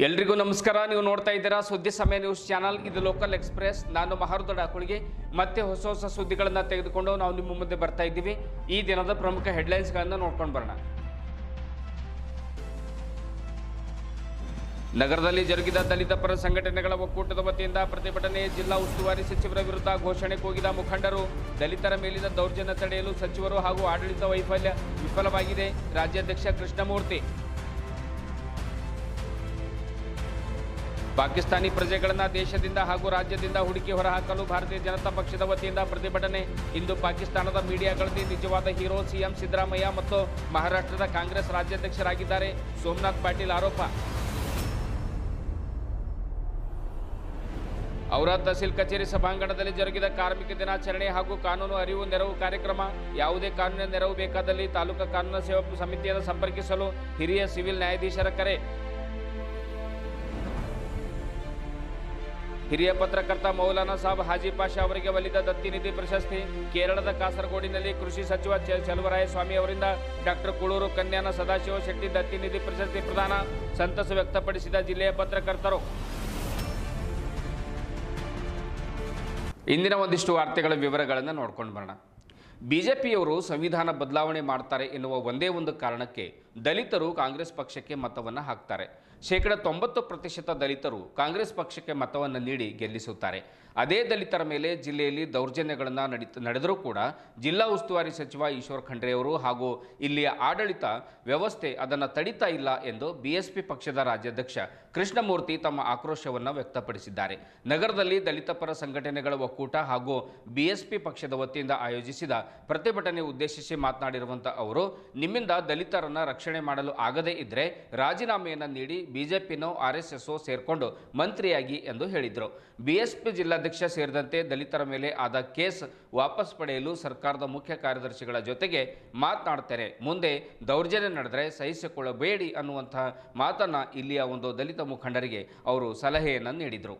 ಎಲ್ರಿಗೂ ನಮಸ್ಕಾರ. ನೀವು ನೋಡ್ತಾ ಇದ್ದೀರಾ ಸುದ್ದಿ ಸಮಯ ನ್ಯೂಸ್ ಚಾನಲ್. ಇದು ಲೋಕಲ್ ಎಕ್ಸ್ಪ್ರೆಸ್. ನಾನು ಮಹಾರುದ್ದ ಕುಳಿಗೆ ಮತ್ತೆ ಹೊಸ ಸುದ್ದಿಗಳನ್ನು ತೆಗೆದುಕೊಂಡು ನಾವು ನಿಮ್ಮ ಮುಂದೆ ಬರ್ತಾ ಇದ್ದೀವಿ. ಈ ದಿನದ ಪ್ರಮುಖ ಹೆಡ್ಲೈನ್ಸ್ಗಳನ್ನು ನೋಡ್ಕೊಂಡು ಬರೋಣ. ನಗರದಲ್ಲಿ ಜರುಗಿದ ದಲಿತ ಪರ ಸಂಘಟನೆಗಳ ಒಕ್ಕೂಟದ ವತಿಯಿಂದ ಪ್ರತಿಭಟನೆ. ಜಿಲ್ಲಾ ಉಸ್ತುವಾರಿ ಸಚಿವರ ವಿರುದ್ಧ ಘೋಷಣೆ ಕೂಗಿದ ಮುಖಂಡರು. ದಲಿತರ ಮೇಲಿನ ದೌರ್ಜನ್ಯ ತಡೆಯಲು ಸಚಿವರು ಹಾಗೂ ಆಡಳಿತ ವಿಫಲವಾಗಿದೆ. ರಾಜ್ಯಾಧ್ಯಕ್ಷ ಕೃಷ್ಣಮೂರ್ತಿ. ಪಾಕಿಸ್ತಾನಿ ಪ್ರಜೆಗಳನ್ನು ದೇಶದಿಂದ ಹಾಗೂ ರಾಜ್ಯದಿಂದ ಹುಡುಕಿ ಹೊರಹಾಕಲು ಭಾರತೀಯ ಜನತಾ ಪಕ್ಷದ ವತಿಯಿಂದ ಪ್ರತಿಭಟನೆ. ಇಂದು ಪಾಕಿಸ್ತಾನದ ಮೀಡಿಯಾಗಳಲ್ಲಿ ನಿಜವಾದ ಹೀರೋ ಸಿಎಂ ಸಿದ್ದರಾಮಯ್ಯ ಮತ್ತು ಮಹಾರಾಷ್ಟ್ರದ ಕಾಂಗ್ರೆಸ್ ರಾಜ್ಯಾಧ್ಯಕ್ಷರಾಗಿದ್ದಾರೆ ಸೋಮನಾಥ್ ಪಾಟೀಲ್ ಆರೋಪ. ಔರಾದ್ ತಹಸೀಲ್ ಕಚೇರಿ ಸಭಾಂಗಣದಲ್ಲಿ ಜರುಗಿದ ಕಾರ್ಮಿಕ ದಿನಾಚರಣೆ ಹಾಗೂ ಕಾನೂನು ಅರಿವು ನೆರವು ಕಾರ್ಯಕ್ರಮ. ಯಾವುದೇ ಕಾನೂನಿನ ನೆರವು ಬೇಕಾದಲ್ಲಿ ತಾಲೂಕಾ ಕಾನೂನು ಸೇವಾ ಸಮಿತಿಯನ್ನು ಸಂಪರ್ಕಿಸಲು ಹಿರಿಯ ಸಿವಿಲ್ ನ್ಯಾಯಾಧೀಶರ ಕರೆ. ಹಿರಿಯ ಪತ್ರಕರ್ತ ಮೌಲಾನಾ ಸಾಬ್ ಹಾಜಿ ಪಾಷಾ ಅವರಿಗೆ ಒಲಿದ ದತ್ತಿ ನಿಧಿ ಪ್ರಶಸ್ತಿ. ಕೇರಳದ ಕಾಸರಗೋಡಿನಲ್ಲಿ ಕೃಷಿ ಸಚಿವ ಚಲುವರಾಯಸ್ವಾಮಿ ಅವರಿಂದ ಡಾಕ್ಟರ್ ಕುಳೂರು ಕನ್ಯಾನ ಸದಾಶಿವ ಶೆಟ್ಟಿ ದತ್ತಿ ನಿಧಿ ಪ್ರಶಸ್ತಿ ಪ್ರದಾನ. ಸಂತಸ ವ್ಯಕ್ತಪಡಿಸಿದ ಜಿಲ್ಲೆಯ ಪತ್ರಕರ್ತರು. ಇಂದಿನ ಒಂದಿಷ್ಟು ವಾರ್ತೆಗಳ ವಿವರಗಳನ್ನು ನೋಡ್ಕೊಂಡು ಬರೋಣ. ಬಿಜೆಪಿಯವರು ಸಂವಿಧಾನ ಬದಲಾವಣೆ ಮಾಡ್ತಾರೆ ಎನ್ನುವ ಒಂದೇ ಒಂದು ಕಾರಣಕ್ಕೆ ದಲಿತರು ಕಾಂಗ್ರೆಸ್ ಪಕ್ಷಕ್ಕೆ ಮತವನ್ನು ಹಾಕ್ತಾರೆ. 90% ದಲಿತರು ಕಾಂಗ್ರೆಸ್ ಪಕ್ಷಕ್ಕೆ ಮತವನ್ನು ನೀಡಿ ಗೆಲ್ಲಿಸುತ್ತಾರೆ. ಅದೇ ದಲಿತರ ಮೇಲೆ ಜಿಲ್ಲೆಯಲ್ಲಿ ದೌರ್ಜನ್ಯಗಳನ್ನು ನಡೆದರೂ ಕೂಡ ಜಿಲ್ಲಾ ಉಸ್ತುವಾರಿ ಸಚಿವ ಈಶ್ವರ್ ಖಂಡ್ರೆ ಅವರು ಹಾಗೂ ಇಲ್ಲಿಯ ಆಡಳಿತ ವ್ಯವಸ್ಥೆ ಅದನ್ನು ತಡಿತಾ ಇಲ್ಲ ಎಂದು ಬಿಎಸ್ಪಿ ಪಕ್ಷದ ರಾಜ್ಯಾಧ್ಯಕ್ಷ ಕೃಷ್ಣಮೂರ್ತಿ ತಮ್ಮ ಆಕ್ರೋಶವನ್ನು ವ್ಯಕ್ತಪಡಿಸಿದ್ದಾರೆ. ನಗರದಲ್ಲಿ ದಲಿತ ಪರ ಸಂಘಟನೆಗಳ ಒಕ್ಕೂಟ ಹಾಗೂ ಬಿಎಸ್ಪಿ ಪಕ್ಷದ ವತಿಯಿಂದ ಆಯೋಜಿಸಿದ ಪ್ರತಿಭಟನೆ ಉದ್ದೇಶಿಸಿ ಮಾತನಾಡಿರುವಂಥ ಅವರು, ನಿಮ್ಮಿಂದ ದಲಿತರನ್ನು ರಕ್ಷಣೆ ಮಾಡಲು ಆಗದೇ ಇದ್ದರೆ ರಾಜೀನಾಮೆಯನ್ನು ನೀಡಿ ಬಿಜೆಪಿನೋ ಆರ್ಎಸ್ಎಸ್ಒ ಸೇರ್ಕೊಂಡು ಮಂತ್ರಿಯಾಗಿ ಎಂದು ಹೇಳಿದರು. ಬಿಎಸ್ಪಿ ಜಿಲ್ಲಾಧ್ಯಕ್ಷ ಸೇರಿದಂತೆ ದಲಿತರ ಮೇಲೆ ಆದ ಕೇಸ್ ವಾಪಸ್ ಪಡೆಯಲು ಸರ್ಕಾರದ ಮುಖ್ಯ ಕಾರ್ಯದರ್ಶಿಗಳ ಜೊತೆಗೆ ಮಾತನಾಡ್ತಾರೆ. ಮುಂದೆ ದೌರ್ಜನ್ಯ ನಡೆದರೆ ಸಹಿಸಿಕೊಳ್ಳಬೇಡಿ ಅನ್ನುವಂತಹ ಮಾತನ್ನು ಇಲ್ಲಿಯ ಒಂದು ದಲಿತ ಮುಖಂಡರಿಗೆ ಅವರು ಸಲಹೆಯನ್ನು ನೀಡಿದರು.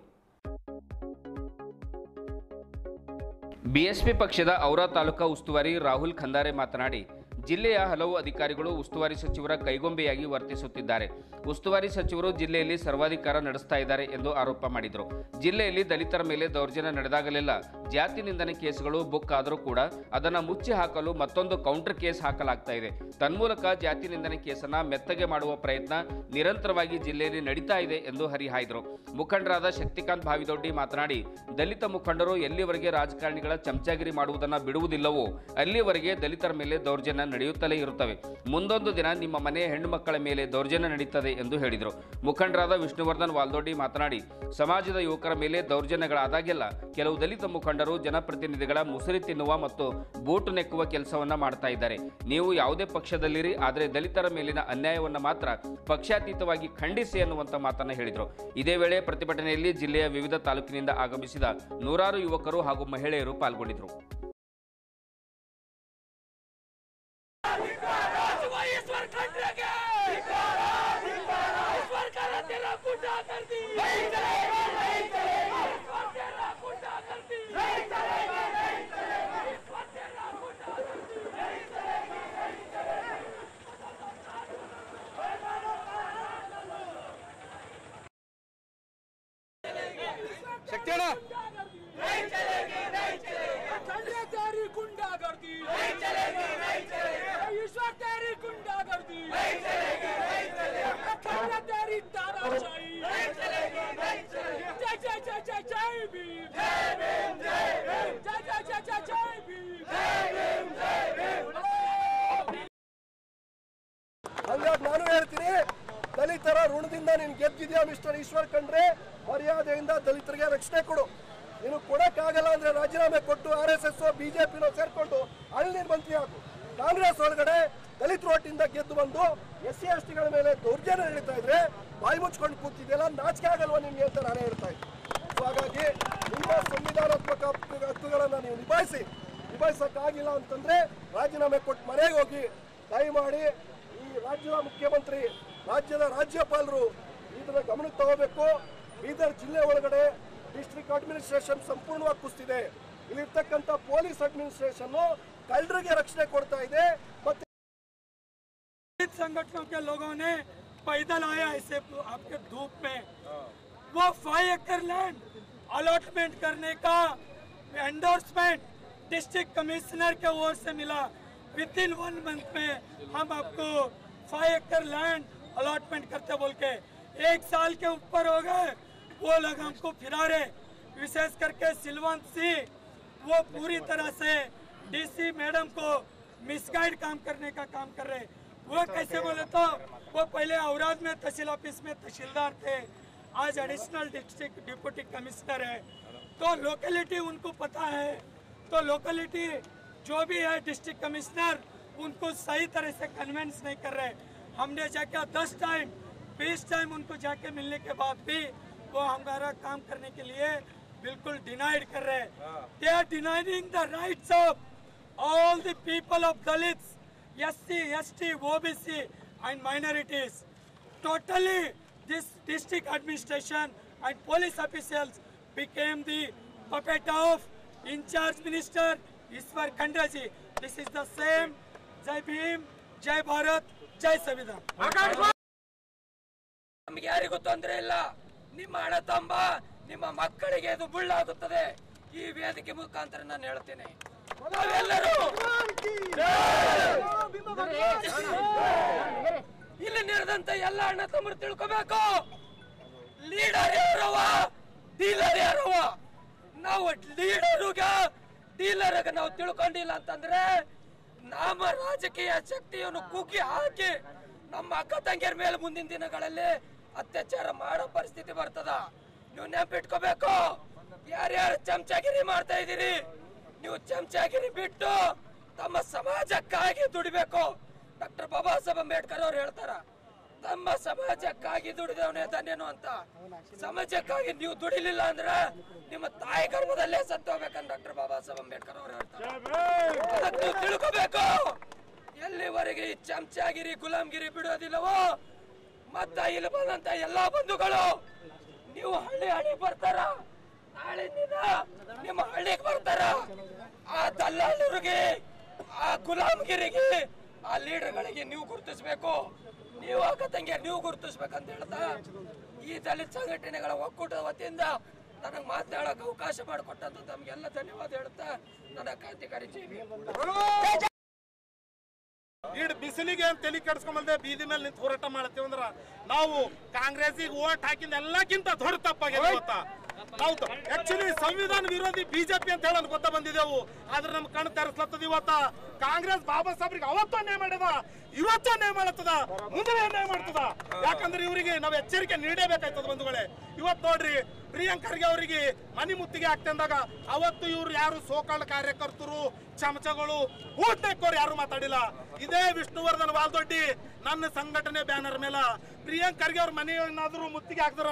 ಬಿಎಸ್ಪಿ ಪಕ್ಷದ ಔರಾ ತಾಲೂಕಾ ಉಸ್ತುವಾರಿ ರಾಹುಲ್ ಖಂದಾರೆ ಮಾತನಾಡಿ, ಜಿಲ್ಲೆಯ ಹಲವು ಅಧಿಕಾರಿಗಳು ಉಸ್ತುವಾರಿ ಸಚಿವರ ಕೈಗೊಂಬೆಯಾಗಿ ವರ್ತಿಸುತ್ತಿದ್ದಾರೆ. ಉಸ್ತುವಾರಿ ಸಚಿವರು ಜಿಲ್ಲೆಯಲ್ಲಿ ಸರ್ವಾಧಿಕಾರ ನಡೆಸ್ತಾ ಇದ್ದಾರೆ ಎಂದು ಆರೋಪ ಮಾಡಿದರು. ಜಿಲ್ಲೆಯಲ್ಲಿ ದಲಿತರ ಮೇಲೆ ದೌರ್ಜನ್ಯ ನಡೆದಾಗಲೆಲ್ಲ ಜಾತಿ ನಿಂದನೆ ಕೇಸ್ಗಳು ಬುಕ್ ಆದರೂ ಕೂಡ ಅದನ್ನು ಮುಚ್ಚಿ ಹಾಕಲು ಮತ್ತೊಂದು ಕೌಂಟರ್ ಕೇಸ್ ಹಾಕಲಾಗ್ತಾ ಇದೆ. ತನ್ಮೂಲಕ ಜಾತಿ ನಿಂದನೆ ಕೇಸನ್ನು ಮೆತ್ತಗೆ ಮಾಡುವ ಪ್ರಯತ್ನ ನಿರಂತರವಾಗಿ ಜಿಲ್ಲೆಯಲ್ಲಿ ನಡೀತಾ ಇದೆ ಎಂದು ಹರಿಹಾಯ್ದರು. ಮುಖಂಡರಾದ ಶಕ್ತಿಕಾಂತ್ ಭಾವಿದೊಡ್ಡಿ ಮಾತನಾಡಿ, ದಲಿತ ಮುಖಂಡರು ಎಲ್ಲಿವರೆಗೆ ರಾಜಕಾರಣಿಗಳ ಚಮಚಾಗಿರಿ ಮಾಡುವುದನ್ನು ಬಿಡುವುದಿಲ್ಲವೋ ಅಲ್ಲಿವರೆಗೆ ದಲಿತರ ಮೇಲೆ ದೌರ್ಜನ್ಯ ನಡೆಯುತ್ತಲೇ ಇರುತ್ತವೆ. ಮುಂದೊಂದು ದಿನ ನಿಮ್ಮ ಮನೆಯ ಹೆಣ್ಣು ಮಕ್ಕಳ ಮೇಲೆ ದೌರ್ಜನ್ಯ ನಡೀತದೆ ಎಂದು ಹೇಳಿದರು. ಮುಖಂಡರಾದ ವಿಷ್ಣುವರ್ಧನ್ ವಾಲ್ದೊಡ್ಡಿ ಮಾತನಾಡಿ, ಸಮಾಜದ ಯುವಕರ ಮೇಲೆ ದೌರ್ಜನ್ಯಗಳಾದಾಗೆಲ್ಲ ಕೆಲವು ದಲಿತ ಮುಖಂಡರು ಜನಪ್ರತಿನಿಧಿಗಳ ಮುಸುರಿ ತಿನ್ನುವ ಮತ್ತು ಬೂಟು ನೆಕ್ಕುವ ಕೆಲಸವನ್ನ ಮಾಡ್ತಾ ಇದ್ದಾರೆ. ನೀವು ಯಾವುದೇ ಪಕ್ಷದಲ್ಲಿರಿ, ಆದರೆ ದಲಿತರ ಮೇಲಿನ ಅನ್ಯಾಯವನ್ನು ಮಾತ್ರ ಪಕ್ಷಾತೀತವಾಗಿ ಖಂಡಿಸಿ ಅನ್ನುವಂಥ ಮಾತನ್ನು ಹೇಳಿದರು. ಇದೇ ವೇಳೆ ಪ್ರತಿಭಟನೆಯಲ್ಲಿ ಜಿಲ್ಲೆಯ ವಿವಿಧ ತಾಲೂಕಿನಿಂದ ಆಗಮಿಸಿದ ನೂರಾರು ಯುವಕರು ಹಾಗೂ ಮಹಿಳೆಯರು ಪಾಲ್ಗೊಂಡಿದ್ದರು. ನಾನು ಹೇಳ್ತೀನಿ, ದಲಿತರ ಋಣದಿಂದ ನೀನು ಗೆದ್ದಿದ್ಯಾ ಮಿಸ್ಟರ್ ಈಶ್ವರ್ ಖಂಡ್ರೆ, ಮರ್ಯಾದೆಯಿಂದ ದಲಿತರಿಗೆ ರಕ್ಷಣೆ ಕೊಡು. ನೀನು ಕೊಡಕ್ಕಾಗಲ್ಲ ಅಂದ್ರೆ ರಾಜೀನಾಮೆ ಕೊಟ್ಟು ಆರ್ಎಸ್ಎಸ್ ಬಿಜೆಪಿನೋ ಸೇರ್ಕೊಂಡು ಅಲ್ಲಿ ಮಂತ್ರಿ ಆಗು. ಕಾಂಗ್ರೆಸ್ ಒಳಗಡೆ ದಲಿತರ ಒಟ್ಟಿಂದ ಗೆದ್ದು ಬಂದು SC STಗಳ ಮೇಲೆ ದೌರ್ಜನ್ಯ ನಡೀತಾ ಇದ್ರೆ ಬಾಯಿ ಮುಚ್ಕೊಂಡು ಕೂತಿದೆಯಲ್ಲ, ನಾಚಿಕೆ ಆಗಲ್ವಾ ನಿಮ್ಗೆ ಅಂತ ನಾನೇ ಹೇಳ್ತಾ ಇದ್ದೆ. ಹಾಗಾಗಿ ನಿಮ್ಮ ಸಂವಿಧಾನಾತ್ಮಕ ಹಕ್ಕುಗಳನ್ನು ನೀವು ನಿಭಾಯಿಸಕ್ಕಾಗಿಲ್ಲ ಅಂತಂದ್ರೆ ರಾಜೀನಾಮೆ ಕೊಟ್ಟು ಮನೆಗೆ ಹೋಗಿ. ದಯಮಾಡಿ ಈ ರಾಜ್ಯದ ಮುಖ್ಯಮಂತ್ರಿ, ರಾಜ್ಯದ ರಾಜ್ಯಪಾಲರು ಇದನ್ನ ಗಮನಕ್ಕೆ ತಗೋಬೇಕು. ಬೀದರ್ ಜಿಲ್ಲೆ ಒಳಗಡೆ ಡಿಸ್ಟ್ರಿಕ್ಟ್ ಅಡ್ಮಿನಿಸ್ಟ್ರೇಷನ್ ಸಂಪೂರ್ಣವಾಗಿ ಕುಸಿದಿದೆ. ಇಲ್ಲಿರ್ತಕ್ಕಂಥ ಪೊಲೀಸ್ ಅಡ್ಮಿನಿಸ್ಟ್ರೇಷನ್ कलर के रक्षण कोड़ता है। संगठनों के लोगों ने पैदल आया ऐसे आपके धूप में, वो 5 एकड़ लैंड अलॉटमेंट करने का एंडोर्समेंट डिस्ट्रिक्ट कमिश्नर के ओर से मिला। विद इन 1 मंथ में हम आपको 5 एकड़ लैंड अलॉटमेंट करते बोल के 1 साल के ऊपर हो गए, वो लोग हमको फिरा रहे। विशेष करके सिलवंत सिंह वो पूरी तरह से डीसी मैडम को मिसगाइड काम करने का काम कर रहे। वो कैसे बोले तो वो पहले औराद में तहसील ऑफिस में तहसीलदार थे, आज एडिशनल डिस्ट्रिक्ट डिप्टी कमिश्नर है। तो लोकेलिटी उनको पता है, तो लोकेलिटी जो भी है डिस्ट्रिक्ट कमिश्नर उनको सही तरह से कन्विंस नहीं कर रहे। हमने जाके 10 टाइम 20 टाइम उनको जाके मिलने के बाद भी वो हमारा काम करने के लिए बिल्कुल डिनाइड कर रहे हैं। They are denying the rights of all the people of Dalits, SC, ST, OBC and minorities. Totally this district administration and police officials became the puppet of in-charge minister Ishwar Khandre ji. This is the same. Jai Bhim, Jai Bharat, Jai Samvidhan. ನಮಗೆ ಯಾರಿಗೂ ತೊಂದರೆ ಇಲ್ಲ, ನಿಮ್ಮ ಹಣ ತಂಬ ನಿಮ್ಮ ಮಕ್ಕಳಿಗೆ ಇದು ಬುಳ್ಳಾಗುತ್ತದೆ. ಈ ವೇದಿಕೆ ಮುಖಾಂತರ ನಾನು ಹೇಳ್ತೇನೆ, ನಾವೆಲ್ಲರೂ ಇಲ್ಲಿ ನಡೆದಂತ ಎಲ್ಲ ಅಣ್ಣ ತಮ್ಮರು ತಿಳ್ಕೋಬೇಕು, ಲೀಡರ್ ಯಾರವ ಡೀಲರ್ ಯಾರವ. ನಾವು ಲೀಡರ್ಗ ಡೀಲರ್ಗ ನಾವು ತಿಳ್ಕೊಂಡಿಲ್ಲ ಅಂತಂದ್ರೆ ನಮ್ಮ ರಾಜಕೀಯ ಶಕ್ತಿಯನ್ನು ಕುಗ್ಗಿ ಹಾಕಿ ನಮ್ಮ ಅಕ್ಕ ತಂಗಿಯರ ಮೇಲೆ ಮುಂದಿನ ದಿನಗಳಲ್ಲಿ ಅತ್ಯಾಚಾರ ಮಾಡೋ ಪರಿಸ್ಥಿತಿ ಬರ್ತದ. ನೀವು ನೆನಪಿಟ್ಕೋಬೇಕು, ಯಾರ್ಯಾರು ಚಮಚಾಗಿರಿ ಮಾಡ್ತಾ ಇದೀರಿ, ನೀವು ಚಮಚಾಗಿರಿ ಬಿಟ್ಟು ತಮ್ಮ ಸಮಾಜಕ್ಕಾಗಿ ದುಡಿಬೇಕು. ಡಾಕ್ಟರ್ ಬಾಬಾ ಸಾಹೇಬ್ ಅಂಬೇಡ್ಕರ್ ಅವ್ರು ಹೇಳ್ತಾರ, ತಮ್ಮ ಸಮಾಜಕ್ಕಾಗಿ ದುಡಿದವನೇ ಧನ್ಯನು ಅಂತ. ಸಮಾಜಕ್ಕಾಗಿ ನೀವು ದುಡಿಲಿಲ್ಲ ಅಂದ್ರೆ ನಿಮ್ಮ ತಾಯಿ ಗರ್ಭದಲ್ಲೇ ಸತ್ತೋಗ್ಬೇಕಂತ ಡಾಕ್ಟರ್ ಬಾಬಾ ಸಾಹೇಬ್ ಅಂಬೇಡ್ಕರ್ ಅವ್ರು ಹೇಳ್ತಾರೆ. ಅದಕ್ಕೆ ನೀವು ತಿಳ್ಕೋಬೇಕು, ಎಲ್ಲಿವರೆಗೆ ಈ ಚಮಚಾಗಿರಿ ಗುಲಾಮ್ಗಿರಿ ಬಿಡೋದಿಲ್ಲವೋ ಮತ್ತ ಇಲ್ಲಿ ಬಂದಂತ ಎಲ್ಲಾ ಬಂಧುಗಳು ನೀವು ಹಳ್ಳಿ ಬರ್ತಾರ, ನಾಳೆ ದಿನ ನಿಮ್ಮ ಹಳ್ಳಿಗೆ ಬರ್ತಾರ. ಆ ದಲ್ಲಾಳರಿಗೆ, ಆ ಗುಲಾಮ್ಗಿರಿಗೆ, ಆ ಲೀಡರ್ಗಳಿಗೆ ನೀವು ಗುರುತಿಸ್ಬೇಕು, ನೀವು ಅಕ್ಕ ತಂಗಿ ನೀವು ಗುರುತಿಸ್ಬೇಕಂತ ಹೇಳ್ತಾ ಈ ದಲಿತ ಸಂಘಟನೆಗಳ ಒಕ್ಕೂಟದ ವತಿಯಿಂದ ನನಗೆ ಮಾತನಾಡಕ್ಕೆ ಅವಕಾಶ ಮಾಡಿಕೊಟ್ಟಂತ ತಮ್ಗೆಲ್ಲ ಧನ್ಯವಾದ ಹೇಳ್ತಾ ನನ್ನ ಕ್ರಾಂತಿಕಾರಿ ಜೀವಿ. ಈಡ್ ಬಿಸಿಲಿಗೆ ಅಂತ ತಲೆ ಕೆಡಿಸ್ಕೊಂಬಲ್ದೆ ಬೀದಿ ಮೇಲೆ ನಿಂತು ಹೋರಾಟ ಮಾಡತ್ತೀವಿ ಅಂದ್ರ ನಾವು ಕಾಂಗ್ರೆಸ್ಸಿಗೆ ಓಟ್ ಹಾಕಿದ ಎಲ್ಲಕ್ಕಿಂತ ದೊಡ್ಡ ತಪ್ಪಾಗಿದೆ ಗೊತ್ತಾ. ನಾವು ಆಕ್ಚುಲಿ ಸಂವಿಧಾನ ವಿರೋಧಿ ಬಿಜೆಪಿ ಅಂತ ಹೇಳಿ ಗೊತ್ತಾ ಬಂದಿದ್ದೆವು, ಆದ್ರೆ ನಮ್ ಕಣ್ಣು ತೆರೆಸ್ಲತ್ತದ. ಇವತ್ತ ಕಾಂಗ್ರೆಸ್ ಬಾಬಾ ಸಾಹೇಬ್ರಿಗೆ ಅವತ್ತು ಅನ್ಯಾಯ ಮಾಡಿದ, ಇವತ್ತು ಅನ್ಯಾಯ ಮಾಡತ್ತದ, ಮುಂದೆ ಅನ್ಯಾಯ ಮಾಡ್ತದ. ಯಾಕಂದ್ರೆ ಇವರಿಗೆ ನಾವು ಎಚ್ಚರಿಕೆ ನೀಡಬೇಕಾಯ್ತದ ಬಂಧುಗಳೇ. ಇವತ್ತು ನೋಡ್ರಿ ಪ್ರಿಯಾಂಕ್ ಖರ್ಗೆ ಅವರಿಗೆ ಮನಿ ಮುತ್ತಿಗೆ ಆಗ್ತಂದಾಗ ಅವತ್ತು ಇವ್ರು ಯಾರು ಸೋಕಾಳ ಕಾರ್ಯಕರ್ತರು ಚಮಚಗಳು ಊಟಕ್ಕೋರು ಯಾರು ಮಾತಾಡಿಲ್ಲ. ಇದೇ ವಿಷ್ಣುವರ್ಧನ್ ವಾಲ್ದೊಡ್ಡಿ ನನ್ನ ಸಂಘಟನೆ ಬ್ಯಾನರ್ ಮೇಲೆ ಪ್ರಿಯಾಂಕ್ ಖರ್ಗೆ ಅವ್ರ ಮನೆ ಏನಾದ್ರು ಮುತ್ತಿಗೆ ಹಾಕ್ತಾರ.